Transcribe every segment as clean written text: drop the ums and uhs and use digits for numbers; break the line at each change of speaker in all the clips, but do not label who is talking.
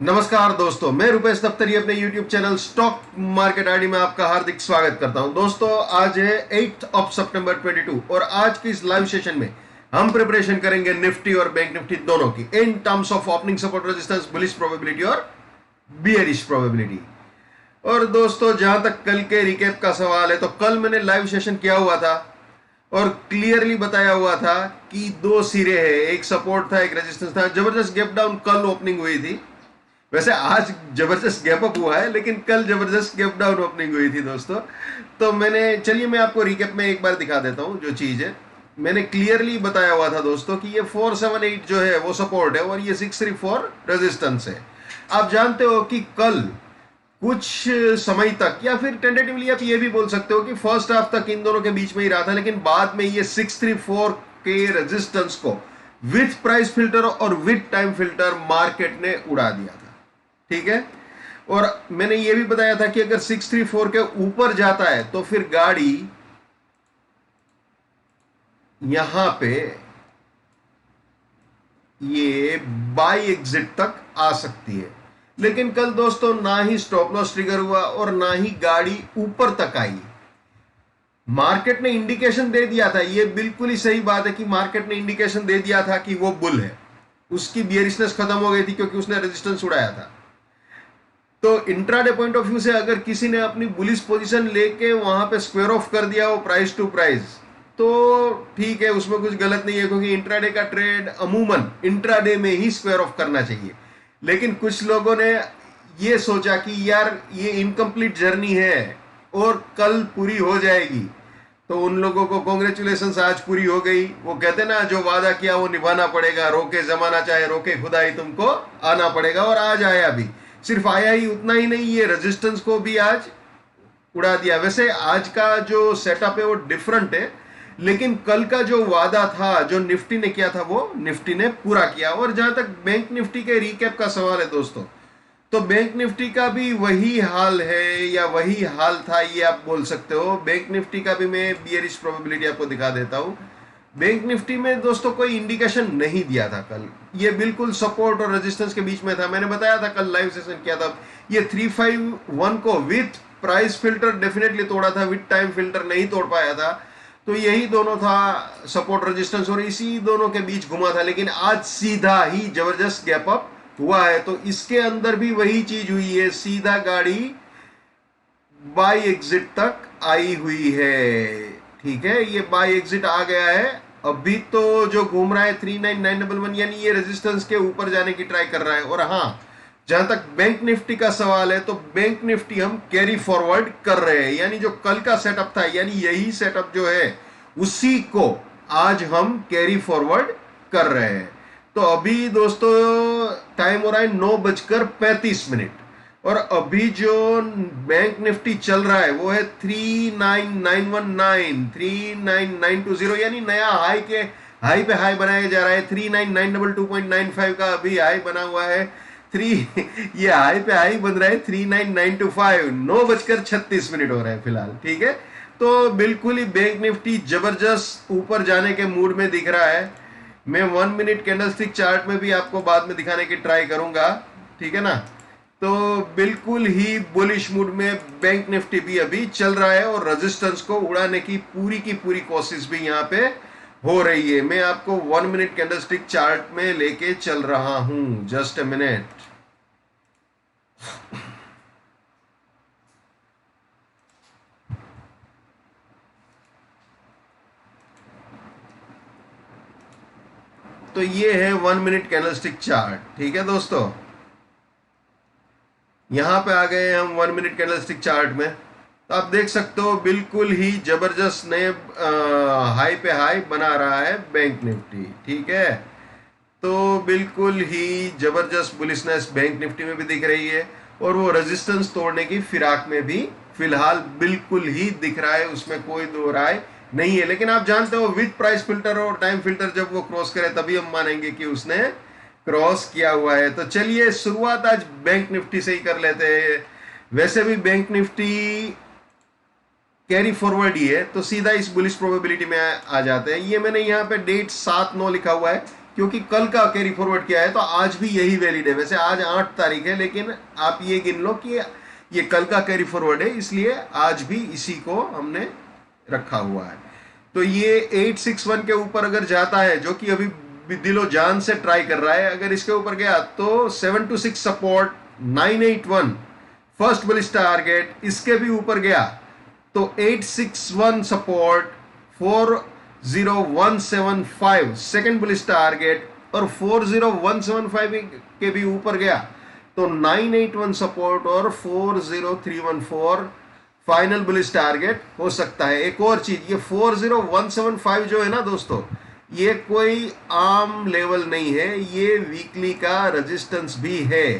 नमस्कार दोस्तों, मैं रुपेश दफ्तरी अपने YouTube channel stock market ID में आपका हार्दिक स्वागत करता हूं। दोस्तों, आज है 8 ऑफ सितंबर 22 और आज की इस लाइव सेशन में हम प्रिपरेशन करेंगे निफ्टी और बैंक निफ्टी दोनों की in terms of opening support resistance, bullish probability और बियरिश प्रोबेबिलिटी। और दोस्तों, जहां तक कल के रिकैप का सवाल है, तो कल मैंने लाइव सेशन किया हुआ था और क्लियरली बताया हुआ था कि दो सिरे हैं, एक सपोर्ट था, एक रेजिस्टेंस था। जबरदस्त गैप डाउन कल ओपनिंग हुई थी। वैसे आज जबरदस्त गैप अप हुआ है, लेकिन कल जबरदस्त गैप डाउन ओपनिंग हुई थी दोस्तों। तो चलिए मैं आपको रिकैप में एक बार दिखा देता हूं जो चीज है। मैंने क्लियरली बताया हुआ था दोस्तों कि ये 478 जो है वो सपोर्ट है और ये 634 रेजिस्टेंस है। आप जानते हो कि कल कुछ समय तक, या फिर टेंटेटिवली आप ये भी बोल सकते हो कि फर्स्ट हाफ तक इन दोनों के बीच में ही रहा था, लेकिन बाद में ये 634 के रेजिस्टेंस को विथ प्राइस फिल्टर और विथ टाइम फिल्टर मार्केट ने उड़ा दिया था। ठीक है। और मैंने यह भी बताया था कि अगर 634 के ऊपर जाता है तो फिर गाड़ी यहां पे ये बाई एग्जिट तक आ सकती है। लेकिन कल दोस्तों ना ही स्टॉप लॉस ट्रिगर हुआ और ना ही गाड़ी ऊपर तक आई। मार्केट ने इंडिकेशन दे दिया था, यह बिल्कुल ही सही बात है कि मार्केट ने इंडिकेशन दे दिया था कि वो बुल है। उसकी बियरिशनेस खत्म हो गई थी क्योंकि उसने रेजिस्टेंस उड़ाया था। तो इंट्राडे पॉइंट ऑफ व्यू से अगर किसी ने अपनी बुलिश पोजीशन लेके वहां पे स्क्वायर ऑफ कर दिया हो प्राइस टू प्राइस, तो ठीक है, उसमें कुछ गलत नहीं है, क्योंकि इंट्राडे का ट्रेड अमूमन इंट्राडे में ही स्क्वायर ऑफ करना चाहिए। लेकिन कुछ लोगों ने ये सोचा कि यार ये इनकम्प्लीट जर्नी है और कल पूरी हो जाएगी, तो उन लोगों को कॉन्ग्रेचुलेशन, आज पूरी हो गई। वो कहते ना, जो वादा किया वो निभाना पड़ेगा, रोके जमाना चाहे रोके खुदाई, तुमको आना पड़ेगा। और आज आया भी। सिर्फ आया ही उतना ही नहीं, ये रेजिस्टेंस को भी आज उड़ा दिया। वैसे आज का जो सेटअप है वो डिफरेंट है, लेकिन कल का जो वादा था, जो निफ्टी ने किया था, वो निफ्टी ने पूरा किया। और जहां तक बैंक निफ्टी के रिकैप का सवाल है दोस्तों, तो बैंक निफ्टी का भी वही हाल है या वही हाल था, ये आप बोल सकते हो। बैंक निफ्टी का भी मैं बियरिश प्रोबेबिलिटी आपको दिखा देता हूं। बैंक निफ्टी में दोस्तों कोई इंडिकेशन नहीं दिया था कल, ये बिल्कुल सपोर्ट और रेजिस्टेंस के बीच में था। मैंने बताया था कल लाइव सेशन किया था, ये 351 को विथ प्राइस फिल्टर डेफिनेटली तोड़ा था, विथ टाइम फिल्टर नहीं तोड़ पाया था। तो यही दोनों था, सपोर्ट रेजिस्टेंस, और इसी दोनों के बीच घुमा था। लेकिन आज सीधा ही जबरदस्त गैप अप हुआ है, तो इसके अंदर भी वही चीज हुई है, सीधा गाड़ी बाई एग्जिट तक आई हुई है। ठीक है, ये बाई एग्जिट आ गया है। अभी तो जो घूम रहा है 39911, यानी ये रेजिस्टेंस के ऊपर जाने की ट्राई कर रहा है। और हाँ, जहां तक बैंक निफ्टी का सवाल है, तो बैंक निफ्टी हम कैरी फॉरवर्ड कर रहे हैं, यानी जो कल का सेटअप था, यानी यही सेटअप जो है उसी को आज हम कैरी फॉरवर्ड कर रहे हैं। तो अभी दोस्तों टाइम हो रहा है 9:35, और अभी जो बैंक निफ्टी चल रहा है वो है 39919, 39920, यानी नया हाई के हाई पे हाई बनाया जा रहा है। 39922.95 का अभी हाई बना हुआ है। ये हाई पे हाई बन रहा है 39925। 9:36 हो रहा है फिलहाल। ठीक है, तो बिल्कुल ही बैंक निफ्टी जबरदस्त ऊपर जाने के मूड में दिख रहा है। मैं 1 मिनट कैंडलस्टिक चार्ट में भी आपको बाद में दिखाने की ट्राई करूंगा। ठीक है ना, तो बिल्कुल ही बुलिश मूड में बैंक निफ्टी भी अभी चल रहा है और रेजिस्टेंस को उड़ाने की पूरी कोशिश भी यहां पे हो रही है। मैं आपको 1 मिनट कैंडलस्टिक चार्ट में लेके चल रहा हूं, जस्ट अ मिनट। तो ये है 1 मिनट कैंडलस्टिक चार्ट। ठीक है दोस्तों, यहां पे आ गए हम 1 मिनट कैंडलस्टिक चार्ट में। तो आप देख सकते हो बिल्कुल ही जबरदस्त नए हाई पे हाई बना रहा है बैंक निफ्टी। ठीक है, तो बिल्कुल ही जबरदस्त बुलिशनेस बैंक निफ्टी में भी दिख रही है, और वो रेजिस्टेंस तोड़ने की फिराक में भी फिलहाल बिल्कुल ही दिख रहा है, उसमें कोई दो राय नहीं है। लेकिन आप जानते हो विद प्राइस फिल्टर और टाइम फिल्टर जब वो क्रॉस करे तभी हम मानेंगे कि उसने क्रॉस किया हुआ है। तो चलिए शुरुआत आज बैंक निफ्टी से ही कर लेते हैं। वैसे भी बैंक निफ्टी कैरी फॉरवर्ड ही है, तो सीधा इस बुलिश प्रोबेबिलिटी में आ जाते हैं। ये मैंने यहाँ पे डेट 7/9 लिखा हुआ है, क्योंकि कल का कैरी फॉरवर्ड किया है तो आज भी यही वैलिड है। वैसे आज 8 तारीख है, लेकिन आप ये गिन लो कि ये कल का कैरी फॉरवर्ड है, इसलिए आज भी इसी को हमने रखा हुआ है। तो ये 861 के ऊपर अगर जाता है, जो कि अभी दिलो जान से ट्राई कर रहा है, अगर इसके ऊपर गया तो 726 सपोर्ट, 981 फर्स्ट बुलिश टारगेट, इसके भी ऊपर गया तो 861 सपोर्ट, 40175 सेकंड बुलिश टारगेट, और 40175 के भी ऊपर गया तो 981 सपोर्ट और 40314 फाइनल बुलिश टारगेट हो सकता है। एक और चीज, ये 40175 जो है ना दोस्तों, ये कोई आम लेवल नहीं है, ये वीकली का रेजिस्टेंस भी है,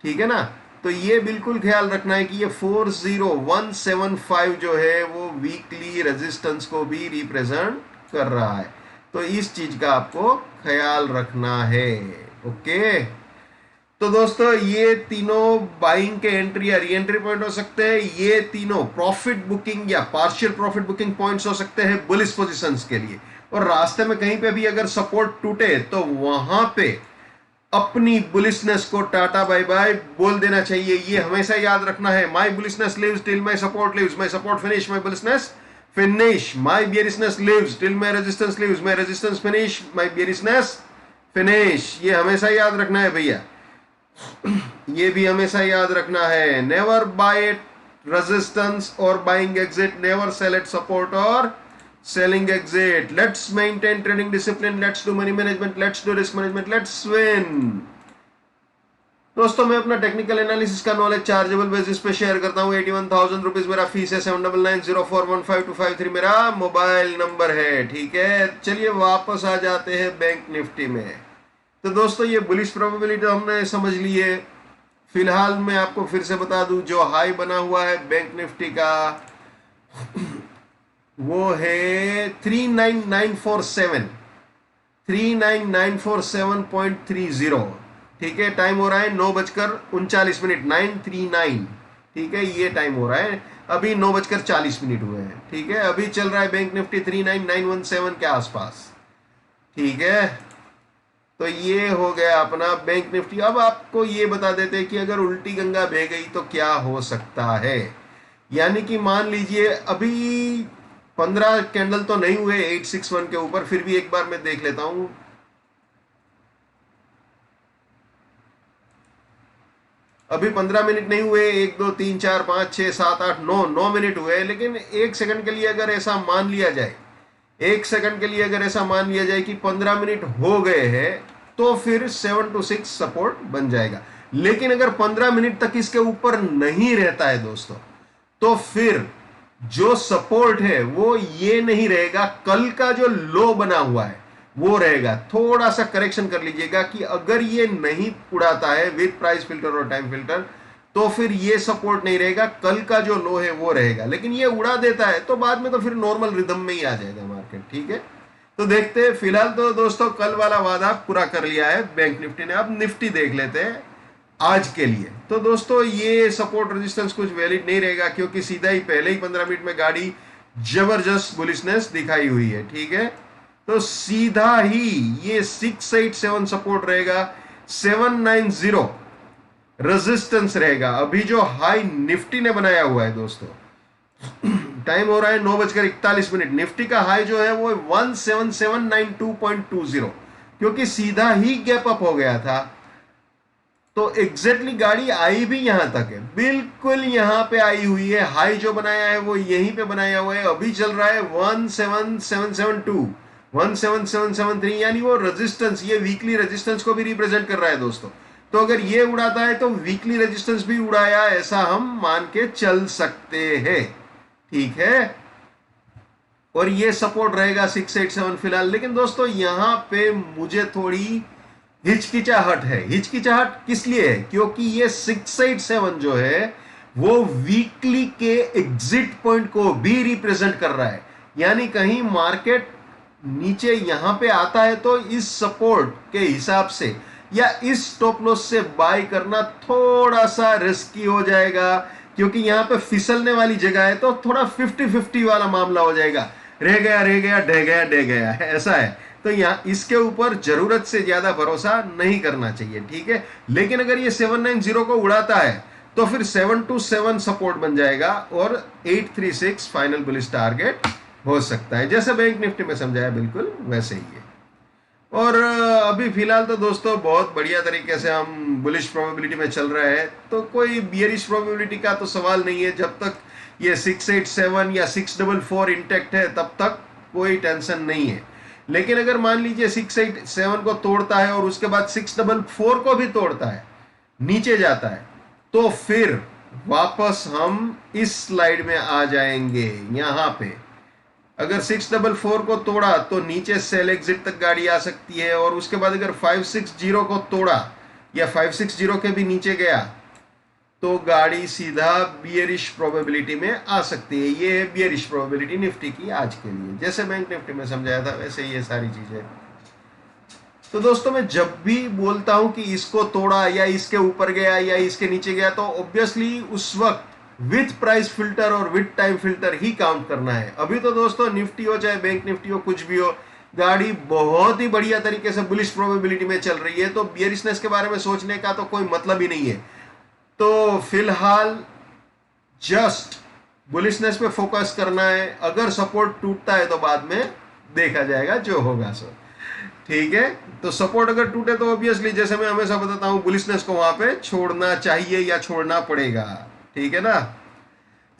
ठीक है ना। तो ये बिल्कुल ख्याल रखना है कि ये 40175 जो है वो वीकली रेजिस्टेंस को भी रिप्रेजेंट कर रहा है, तो इस चीज का आपको ख्याल रखना है। ओके, तो दोस्तों ये तीनों बाइंग के एंट्री या री एंट्री पॉइंट हो सकते हैं, ये तीनों प्रॉफिट बुकिंग या पार्शियल प्रॉफिट बुकिंग पॉइंट्स हो सकते हैं बुलिश पोजीशंस के लिए। और रास्ते में कहीं पे भी अगर सपोर्ट टूटे तो वहां पे अपनी बुलिशनेस को टाटा बाय बाय बोल देना चाहिए। ये हमेशा याद रखना है, my bullishness lives till my support lives, my support finish, my bullishness finish, my bearishness lives till my resistance lives, my resistance finish, my bearishness finish. ये हमेशा याद रखना है भैया, ये भी हमेशा याद रखना है। नेवर बाय एट रेजिस्टेंस और buying exit, never cell eight support और selling exit. Let's maintain trading discipline, let's do money management, let's do risk management, let's win. दोस्तों मैं अपना टेक्निकल एनालिसिस का नॉलेज चार्जेबल बेसिस पे share करता हूँ। 81,000 rupees मेरा फीस है, 7990415253 मेरा मोबाइल नंबर है, ठीक है। चलिए वापस आ जाते हैं बैंक निफ्टी में। तो दोस्तों ये बुलिश प्रोबेबिलिटी हमने समझ ली है। फिलहाल मैं आपको फिर से बता दूं, जो हाई बना हुआ है बैंक निफ्टी का वो है 39947, 39947.30, ठीक है। टाइम हो रहा है 9:39, 939, ठीक है, ये टाइम हो रहा है। अभी 9:40 हुए हैं, ठीक है। अभी चल रहा है बैंक निफ्टी 39917 के आसपास, ठीक है। तो ये हो गया अपना बैंक निफ्टी। अब आपको ये बता देते हैं कि अगर उल्टी गंगा बह गई तो क्या हो सकता है। यानी कि मान लीजिए अभी 15 कैंडल तो नहीं हुए 861 के ऊपर, फिर भी एक बार मैं देख लेता हूं। अभी 15 मिनट नहीं हुए, 1 2 3 4 5 6 7 8 9 मिनट हुए। लेकिन एक सेकंड के लिए अगर ऐसा मान लिया जाए, एक सेकंड के लिए अगर ऐसा मान लिया जाए कि 15 मिनट हो गए हैं, तो फिर 7 to 6 सपोर्ट बन जाएगा। लेकिन अगर 15 मिनट तक इसके ऊपर नहीं रहता है दोस्तों, तो फिर जो सपोर्ट है वो ये नहीं रहेगा, कल का जो लो बना हुआ है वो रहेगा। थोड़ा सा करेक्शन कर लीजिएगा कि अगर ये नहीं उड़ाता है विद प्राइस फिल्टर और टाइम फिल्टर, तो फिर ये सपोर्ट नहीं रहेगा, कल का जो लो है वो रहेगा। लेकिन ये उड़ा देता है तो बाद में तो फिर नॉर्मल रिदम में ही आ जाएगा मार्केट, ठीक है। तो देखते हैं। फिलहाल तो दोस्तों कल वाला वादा पूरा कर लिया है बैंक निफ्टी ने। अब निफ्टी देख लेते हैं आज के लिए। तो दोस्तों ये सपोर्ट रेजिस्टेंस कुछ वैलिड नहीं रहेगा, क्योंकि सीधा ही पहले ही 15 मिनट में गाड़ी जबरदस्त बुलिशनेस दिखाई हुई है, ठीक है। तो सीधा ही ये 687 सपोर्ट रहेगा, 790 रेजिस्टेंस रहेगा। अभी जो हाई निफ्टी ने बनाया हुआ है दोस्तों, टाइम हो रहा है 9:41, निफ्टी का हाई जो है वो 17792.20, क्योंकि सीधा ही गैप अप हो गया था। तो एग्जैक्टली गाड़ी आई भी यहां तक है, बिल्कुल यहां पे आई हुई है। हाई जो बनाया है वो यहीं पे बनाया हुआ है। अभी चल रहा है 17772, 17773, यानी वो रेजिस्टेंस, ये वीकली रेजिस्टेंस को भी रिप्रेजेंट कर रहा है दोस्तों। तो अगर ये उड़ाता है तो वीकली रेजिस्टेंस भी उड़ाया, ऐसा हम मान के चल सकते हैं, ठीक है। और ये सपोर्ट रहेगा 687 फिलहाल। लेकिन दोस्तों यहां पे मुझे थोड़ी हिचकिचाहट है। हिचकिचाहट किस लिए है? क्योंकि ये 687 जो है वो वीकली के एग्जिट पॉइंट को भी रिप्रेजेंट कर रहा है। यानी कहीं मार्केट नीचे यहां पे आता है तो इस सपोर्ट के हिसाब से या इस स्टॉप लॉस से बाय करना थोड़ा सा रिस्की हो जाएगा, क्योंकि यहां पे फिसलने वाली जगह है। तो थोड़ा 50-50 वाला मामला हो जाएगा, रह गया ढह गया, ऐसा है। तो यहाँ इसके ऊपर जरूरत से ज्यादा भरोसा नहीं करना चाहिए, ठीक है। लेकिन अगर ये 790 को उड़ाता है तो फिर 727 सपोर्ट बन जाएगा और 836 फाइनल बुलिश टारगेट हो सकता है, जैसे बैंक निफ्टी में समझाया बिल्कुल वैसे ही है। और अभी फिलहाल तो दोस्तों बहुत बढ़िया तरीके से हम बुलिश प्रोबेबिलिटी में चल रहे हैं, तो कोई बियरिश प्रोबेबिलिटी का तो सवाल नहीं है। जब तक ये 687 या 644 इंटैक्ट है तब तक कोई टेंशन नहीं है। लेकिन अगर मान लीजिए 687 को तोड़ता है और उसके बाद 644 को भी तोड़ता है, नीचे जाता है, तो फिर वापस हम इस स्लाइड में आ जाएंगे। यहां पे अगर 644 को तोड़ा तो नीचे सेल एग्जिट तक गाड़ी आ सकती है, और उसके बाद अगर 560 को तोड़ा या 560 के भी नीचे गया तो गाड़ी सीधा बियरिश प्रोबेबिलिटी में आ सकती है। ये है बियरिश प्रोबेबिलिटी निफ्टी की आज के लिए, जैसे बैंक निफ्टी में समझाया था वैसे ये सारी चीजें। तो दोस्तों मैं जब भी बोलता हूं कि इसको तोड़ा या इसके ऊपर गया या इसके नीचे गया, तो ऑब्वियसली उस वक्त विथ प्राइस फिल्टर और with time filter he count करना है। अभी तो दोस्तों निफ्टी हो चाहे बैंक निफ्टी हो कुछ भी हो, गाड़ी बहुत ही बढ़िया तरीके से बुलिश प्रोबेबिलिटी में चल रही है, तो बियरिशनेस के बारे में सोचने का तो कोई मतलब ही नहीं है। तो फिलहाल जस्ट बुलिशनेस पे फोकस करना है। अगर सपोर्ट टूटता है तो बाद में देखा जाएगा जो होगा सो, ठीक है। तो सपोर्ट अगर टूटे तो ऑब्वियसली जैसे मैं हमेशा बताता हूं बुलिशनेस को वहां पे छोड़ना चाहिए या छोड़ना पड़ेगा, ठीक है ना।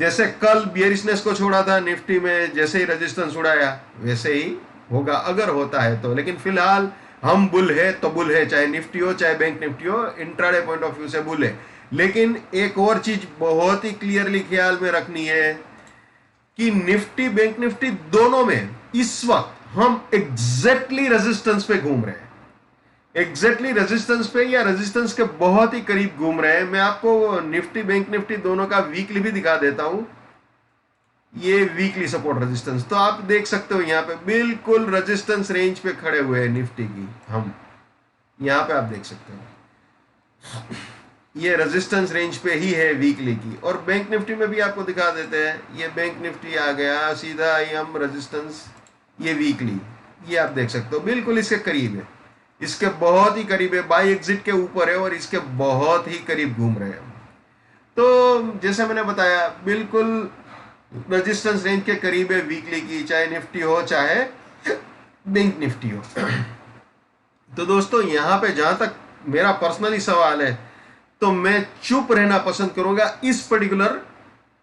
जैसे कल बियरिशनेस को छोड़ा था निफ्टी में, जैसे ही रेजिस्टेंस उड़ाया वैसे ही होगा अगर होता है तो। लेकिन फिलहाल हम बुल है तो बुल है, चाहे निफ्टी हो चाहे बैंक निफ्टी हो, इंट्राडे पॉइंट ऑफ व्यू से बुल है। लेकिन एक और चीज बहुत ही क्लियरली ख्याल में रखनी है कि निफ्टी बैंक निफ्टी दोनों में इस वक्त हम एग्जैक्टली रेजिस्टेंस पे घूम रहे हैं, एग्जैक्टली रेजिस्टेंस पे या रेजिस्टेंस के बहुत ही करीब घूम रहे हैं। मैं आपको निफ्टी बैंक निफ्टी दोनों का वीकली भी दिखा देता हूं। ये वीकली सपोर्ट रेजिस्टेंस तो आप देख सकते हो, यहां पे बिल्कुल रेजिस्टेंस रेंज पे खड़े हुए हैं निफ्टी की हम, यहां पे आप देख सकते हो ये रेजिस्टेंस रेंज पे ही है वीकली की। और बैंक निफ्टी में भी आपको दिखा देते हैं, ये बैंक निफ्टी आ गया सीधा ही हम रेजिस्टेंस, ये वीकली, ये आप देख सकते हो बिल्कुल इसके करीब है, इसके बहुत ही करीब है, बाई एग्जिट के ऊपर है और इसके बहुत ही करीब घूम रहे हैं। तो जैसे मैंने बताया बिल्कुल रेजिस्टेंस रेंज के करीब है वीकली की, चाहे निफ्टी हो चाहे बैंक निफ्टी हो। तो दोस्तों यहां पे जहां तक मेरा पर्सनली सवाल है तो मैं चुप रहना पसंद करूंगा इस पर्टिकुलर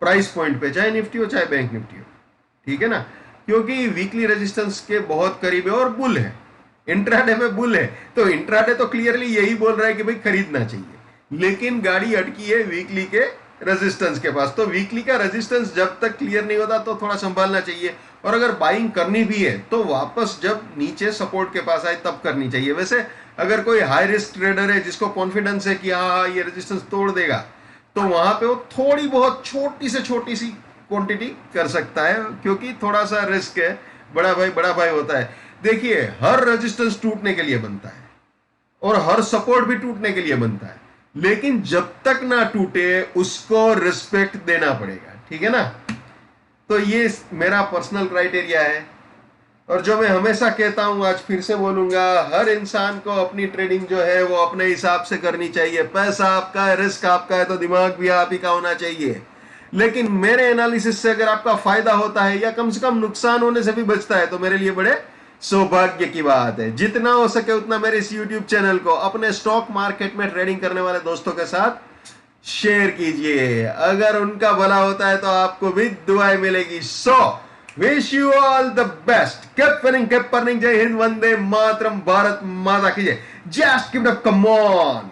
प्राइस पॉइंट पे, चाहे निफ्टी हो चाहे बैंक निफ्टी हो, ठीक है ना। क्योंकि वीकली रेजिस्टेंस के बहुत करीब है और बुल है, इंट्राडे में बुल है, तो इंट्राडे तो क्लियरली यही बोल रहा है कि भाई खरीदना चाहिए। लेकिन गाड़ी अटकी है वीकली के रेजिस्टेंस के पास, तो वीकली का रेजिस्टेंस जब तक क्लियर नहीं होता तो थोड़ा संभालना चाहिए। और अगर बाइंग करनी भी है तो वापस जब नीचे सपोर्ट के पास आए तब करनी चाहिए। वैसे अगर कोई हाई रिस्क ट्रेडर है जिसको कॉन्फिडेंस है कि हाँ ये रेजिस्टेंस तोड़ देगा, तो वहां पे वो थोड़ी बहुत छोटी से छोटी सी क्वांटिटी कर सकता है, क्योंकि थोड़ा सा रिस्क है, बड़ा भाई होता है। देखिए हर रेजिस्टेंस टूटने के लिए बनता है और हर सपोर्ट भी टूटने के लिए बनता है, लेकिन जब तक ना टूटे उसको रिस्पेक्ट देना पड़ेगा, ठीक है ना। तो ये मेरा पर्सनल क्राइटेरिया है, और जो मैं हमेशा कहता हूं आज फिर से बोलूंगा, हर इंसान को अपनी ट्रेडिंग जो है वो अपने हिसाब से करनी चाहिए। पैसा आपका है, रिस्क आपका है, तो दिमाग भी आप ही का होना चाहिए। लेकिन मेरे एनालिसिस से अगर आपका फायदा होता है या कम से कम नुकसान होने से भी बचता है तो मेरे लिए बड़े सौभाग्य की बात है। जितना हो सके उतना मेरे इस YouTube चैनल को अपने स्टॉक मार्केट में ट्रेडिंग करने वाले दोस्तों के साथ शेयर कीजिए। अगर उनका भला होता है तो आपको भी दुआएं मिलेगी। So wish you all the best, keep winning, keep earning. जय हिंद, वंदे मातरम, भारत माता की जय। Just give it up, come on.